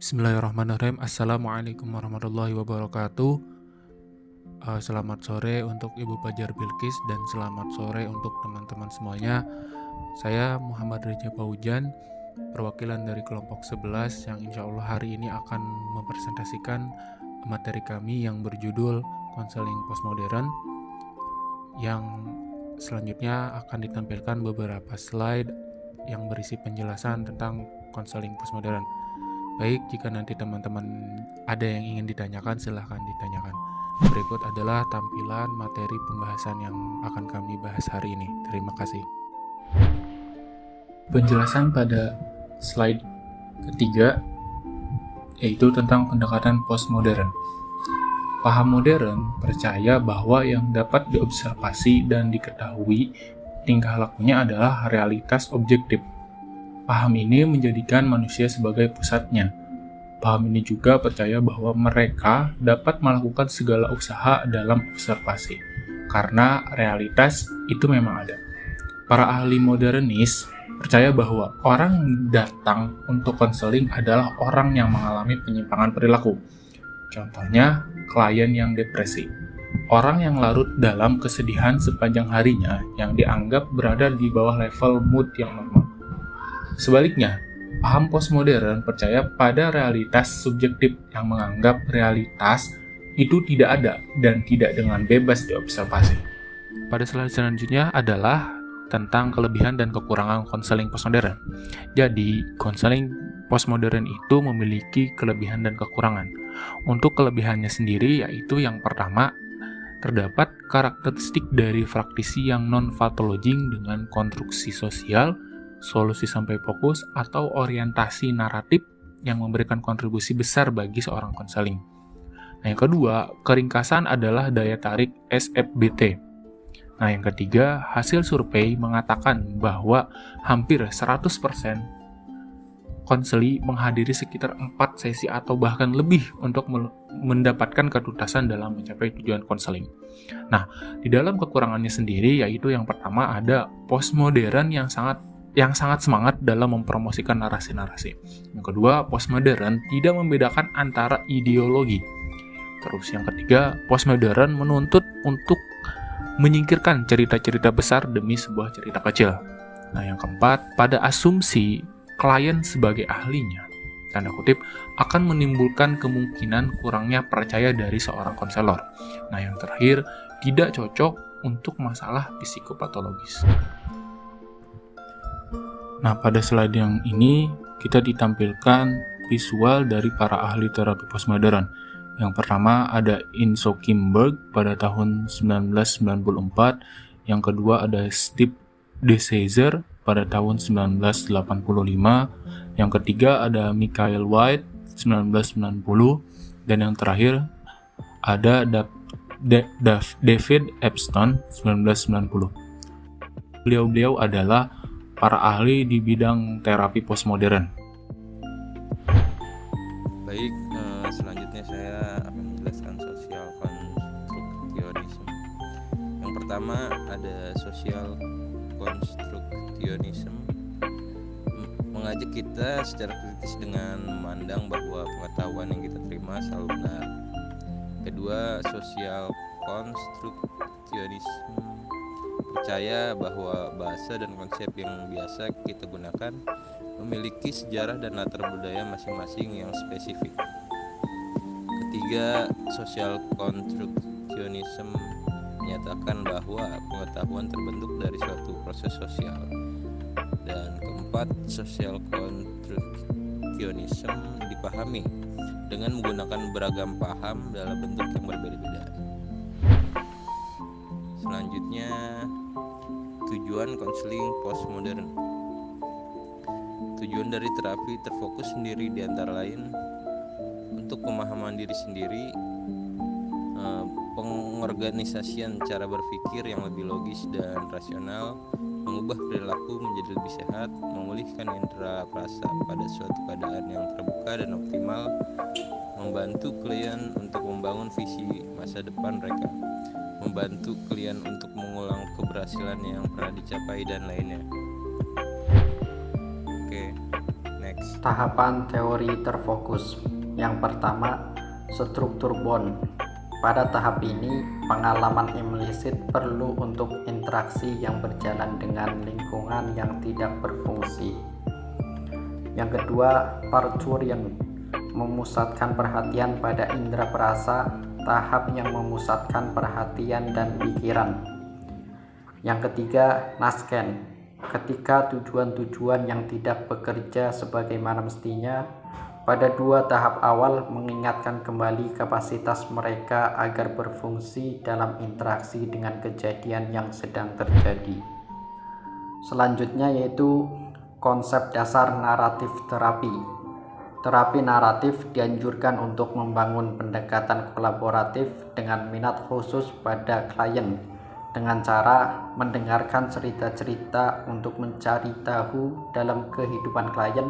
Bismillahirrahmanirrahim. Assalamualaikum warahmatullahi wabarakatuh. Selamat sore untuk Ibu Fajar Bilqis dan selamat sore untuk teman-teman semuanya. Saya Muhammad Reja Paujan, perwakilan dari kelompok 11 yang insya Allah hari ini akan mempresentasikan materi kami yang berjudul Konseling Postmodern, yang selanjutnya akan ditampilkan beberapa slide yang berisi penjelasan tentang konseling postmodern. Baik, jika nanti teman-teman ada yang ingin ditanyakan, silahkan ditanyakan. Berikut adalah tampilan materi pembahasan yang akan kami bahas hari ini. Terima kasih. Penjelasan pada slide ketiga yaitu tentang pendekatan postmodern. Paham modern percaya bahwa yang dapat diobservasi dan diketahui tingkah lakunya adalah realitas objektif. Paham ini menjadikan manusia sebagai pusatnya. Paham ini juga percaya bahwa mereka dapat melakukan segala usaha dalam observasi, karena realitas itu memang ada. Para ahli modernis percaya bahwa orang yang datang untuk konseling adalah orang yang mengalami penyimpangan perilaku. Contohnya, klien yang depresi. Orang yang larut dalam kesedihan sepanjang harinya yang dianggap berada di bawah level mood yang normal. Sebaliknya, paham postmodern percaya pada realitas subjektif yang menganggap realitas itu tidak ada dan tidak dengan bebas diobservasi. Pada slide selanjutnya adalah tentang kelebihan dan kekurangan konseling postmodern. Jadi, konseling postmodern itu memiliki kelebihan dan kekurangan. Untuk kelebihannya sendiri yaitu yang pertama, terdapat karakteristik dari praktisi yang non-pathologing dengan konstruksi sosial, solusi sampai fokus, atau orientasi naratif yang memberikan kontribusi besar bagi seorang konseling. Nah, yang kedua, keringkasan adalah daya tarik SFBT. Nah, yang ketiga, hasil survei mengatakan bahwa hampir 100% konseli menghadiri sekitar 4 sesi atau bahkan lebih untuk mendapatkan ketuntasan dalam mencapai tujuan konseling. Nah, di dalam kekurangannya sendiri yaitu yang pertama ada postmodern yang sangat semangat dalam mempromosikan narasi-narasi. Yang kedua, postmodern tidak membedakan antara ideologi. Terus yang ketiga, postmodern menuntut untuk menyingkirkan cerita-cerita besar demi sebuah cerita kecil. Nah, yang keempat, pada asumsi klien sebagai ahlinya, tanda kutip, akan menimbulkan kemungkinan kurangnya percaya dari seorang konselor. Nah, yang terakhir, tidak cocok untuk masalah psikopatologis. Nah, pada slide yang ini kita ditampilkan visual dari para ahli terapi postmodern. Yang pertama ada Inso Kimberg pada tahun 1994, yang kedua ada Steve DeSazer pada tahun 1985, yang ketiga ada Michael White 1990, dan yang terakhir ada David Epstein 1990. Beliau adalah para ahli di bidang terapi postmodern. Baik, selanjutnya saya akan menjelaskan social constructionism. Yang pertama ada social constructionism, mengajak kita secara kritis dengan memandang bahwa pengetahuan yang kita terima selalu benar. Kedua, social constructionism percaya bahwa bahasa dan konsep yang biasa kita gunakan memiliki sejarah dan latar budaya masing-masing yang spesifik. Ketiga, social constructionism menyatakan bahwa pengetahuan terbentuk dari suatu proses sosial. Dan keempat, social constructionism dipahami dengan menggunakan beragam paham dalam bentuk yang berbeda-beda. Selanjutnya, tujuan konseling postmodern. Tujuan dari terapi terfokus sendiri di antara lain untuk pemahaman diri sendiri, pengorganisasian cara berpikir yang lebih logis dan rasional, mengubah perilaku menjadi lebih sehat, memulihkan indera perasa pada suatu keadaan yang terbuka dan optimal, membantu klien untuk membangun visi masa depan mereka, membantu klien untuk mengulang keberhasilan yang pernah dicapai dan lainnya. Oke, next. Tahapan teori terfokus. Yang pertama, struktur bond. Pada tahap ini, pengalaman implisit perlu untuk interaksi yang berjalan dengan lingkungan yang tidak berfungsi. Yang kedua, parturian, memusatkan perhatian pada indera perasa, tahap yang memusatkan perhatian dan pikiran. Yang ketiga, nasken, ketika tujuan-tujuan yang tidak bekerja sebagaimana mestinya. Pada dua tahap awal mengingatkan kembali kapasitas mereka agar berfungsi dalam interaksi dengan kejadian yang sedang terjadi. Selanjutnya yaitu konsep dasar naratif terapi. Terapi naratif dianjurkan untuk membangun pendekatan kolaboratif dengan minat khusus pada klien, dengan cara mendengarkan cerita-cerita untuk mencari tahu dalam kehidupan klien,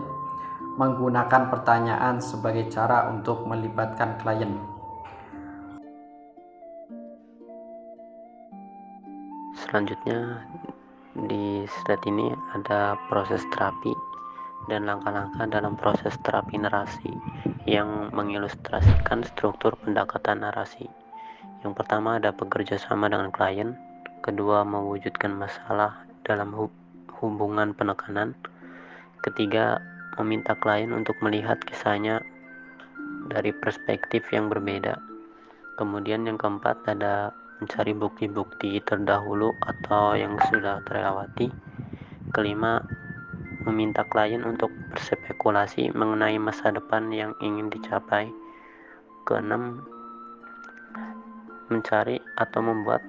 menggunakan pertanyaan sebagai cara untuk melibatkan klien. Selanjutnya di slide ini ada proses terapi dan langkah-langkah dalam proses terapi narasi yang mengilustrasikan struktur pendekatan narasi. Yang pertama ada bekerja sama dengan klien, kedua mewujudkan masalah dalam hubungan penekanan, ketiga meminta klien untuk melihat kisahnya dari perspektif yang berbeda. Kemudian yang keempat ada mencari bukti-bukti terdahulu atau yang sudah terlewati. Kelima, meminta klien untuk berspekulasi mengenai masa depan yang ingin dicapai. Keenam, mencari atau membuat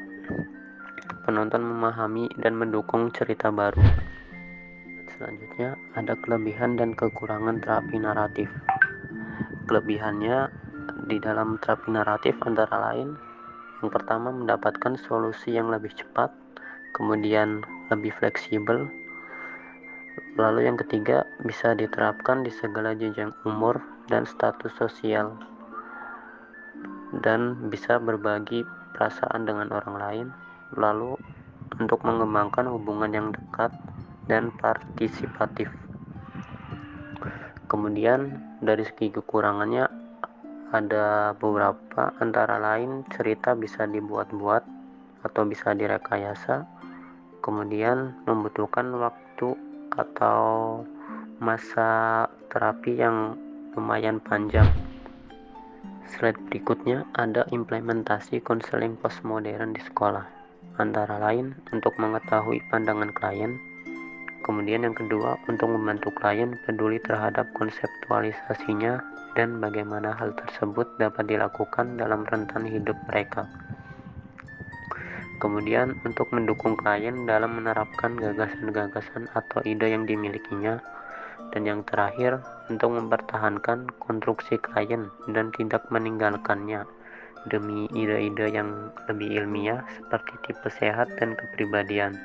penonton memahami dan mendukung cerita baru. Selanjutnya ada kelebihan dan kekurangan terapi naratif. Kelebihannya di dalam terapi naratif antara lain, yang pertama mendapatkan solusi yang lebih cepat, kemudian lebih fleksibel. Lalu yang ketiga bisa diterapkan di segala jenjang umur dan status sosial, dan bisa berbagi perasaan dengan orang lain. Lalu untuk mengembangkan hubungan yang dekat dan partisipatif. Kemudian dari segi kekurangannya ada beberapa, antara lain cerita bisa dibuat-buat atau bisa direkayasa, kemudian membutuhkan waktu atau masa terapi yang lumayan panjang. Slide berikutnya ada implementasi konseling postmodern di sekolah, antara lain untuk mengetahui pandangan klien. Kemudian yang kedua, untuk membantu klien peduli terhadap konseptualisasinya dan bagaimana hal tersebut dapat dilakukan dalam rentan hidup mereka. Kemudian untuk mendukung klien dalam menerapkan gagasan-gagasan atau ide yang dimilikinya. Dan yang terakhir, untuk mempertahankan konstruksi klien dan tidak meninggalkannya demi ide-ide yang lebih ilmiah seperti tipe sehat dan kepribadian.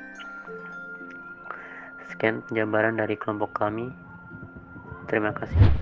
Sekian penjabaran dari kelompok kami. Terima kasih.